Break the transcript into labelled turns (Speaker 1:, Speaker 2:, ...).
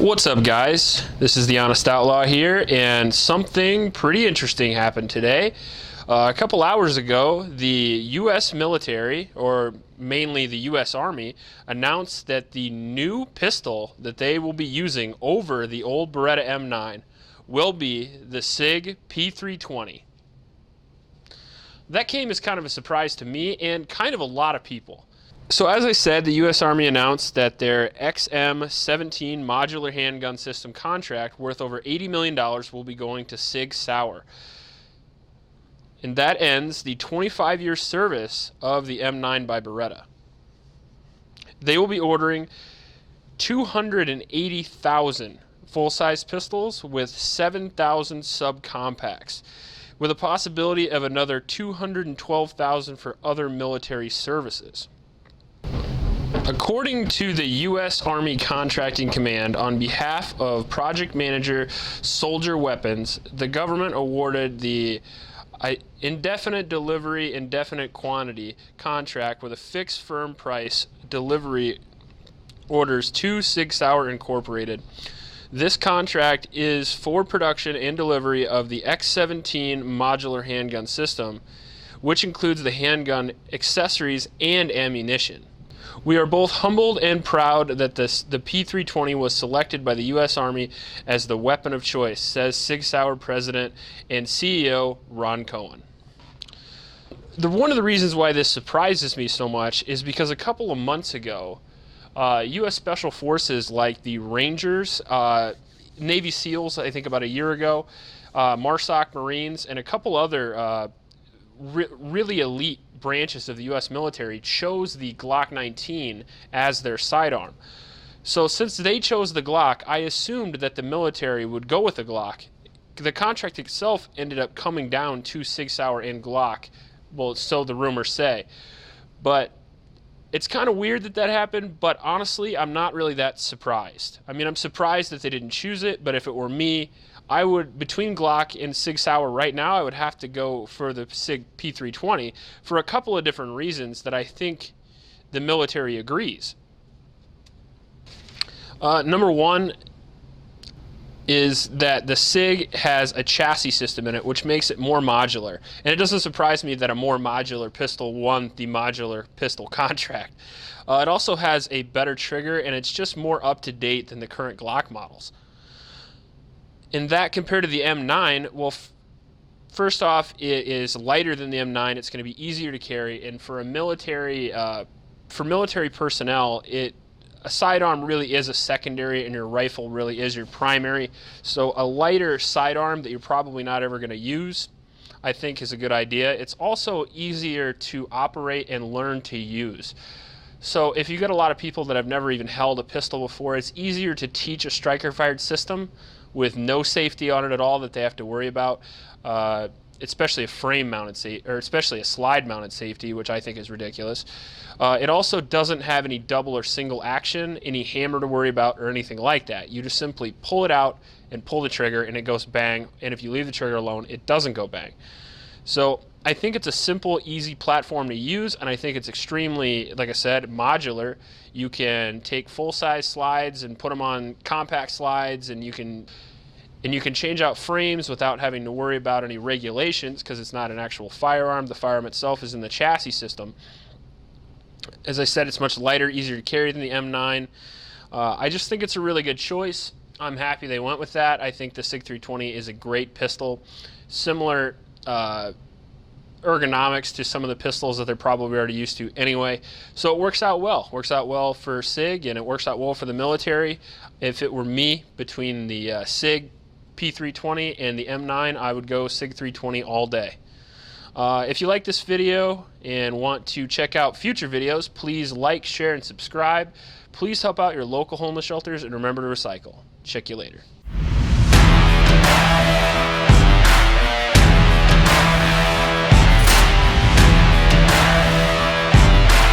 Speaker 1: What's up, guys? This is the Honest Outlaw here, and something pretty interesting happened today. A couple hours ago, the U.S. military, or mainly the U.S. Army, announced that the new pistol that they will be using over the old Beretta M9 will be the Sig P320. That came as kind of a surprise to me and kind of a lot of people. So as I said, the U.S. Army announced that their XM17 Modular Handgun system contract worth over $80 million will be going to Sig Sauer. And that ends the 25-year service of the M9 by Beretta. They will be ordering 280,000 full-size pistols with 7,000 subcompacts, with a possibility of another 212,000 for other military services. According to the U.S. Army Contracting Command, on behalf of Project Manager Soldier Weapons, the government awarded the indefinite delivery, indefinite quantity contract with a fixed firm price delivery orders to Sig Sauer Incorporated. This contract is for production and delivery of the XM17 Modular Handgun system, which includes the handgun accessories and ammunition. We are both humbled and proud that the P320 was selected by the U.S. Army as the weapon of choice, says Sig Sauer President and CEO Ron Cohen. One of the reasons why this surprises me so much is because a couple of months ago, U.S. Special Forces like the Rangers, Navy SEALs, I think about a year ago, MARSOC Marines, and a couple other really elite branches of the U.S. military chose the Glock 19 as their sidearm. So since they chose the Glock, I assumed that the military would go with the Glock. The contract itself ended up coming down to Sig Sauer and Glock, well, so the rumors say. But it's kind of weird that that happened, but honestly, I'm not really that surprised. I mean, I'm surprised that they didn't choose it, but if it were me, I would, between Glock and Sig Sauer right now, I would have to go for the Sig P320 for a couple of different reasons that I think the military agrees. Number one is that the Sig has a chassis system in it, which makes it more modular. And it doesn't surprise me that a more modular pistol won the modular pistol contract. It also has a better trigger, and it's just more up-to-date than the current Glock models. And that, compared to the M9, well, first off, it is lighter than the M9. It's going to be easier to carry, and for military personnel, a sidearm really is a secondary, and your rifle really is your primary. So a lighter sidearm that you're probably not ever going to use, I think, is a good idea. It's also easier to operate and learn to use. So if you get a lot of people that have never even held a pistol before, it's easier to teach a striker-fired system with no safety on it at all that they have to worry about, especially a frame-mounted safety, or especially a slide-mounted safety, which I think is ridiculous. It also doesn't have any double or single action, any hammer to worry about, or anything like that. You just simply pull it out and pull the trigger, and it goes bang. And if you leave the trigger alone, it doesn't go bang. So I think it's a simple, easy platform to use, and I think it's extremely, like I said, modular. You can take full-size slides and put them on compact slides, and you can change out frames without having to worry about any regulations because it's not an actual firearm. The firearm itself is in the chassis system. As I said, it's much lighter, easier to carry than the M9. I just think it's a really good choice. I'm happy they went with that. I think the Sig 320 is a great pistol. Similar ergonomics to some of the pistols that they're probably already used to anyway. So it works out well. Works out well for Sig, and it works out well for the military. If it were me, between the Sig P320 and the M9, I would go Sig 320 all day. If you like this video and want to check out future videos, please like, share, and subscribe. Please help out your local homeless shelters, and remember to recycle. Check you later.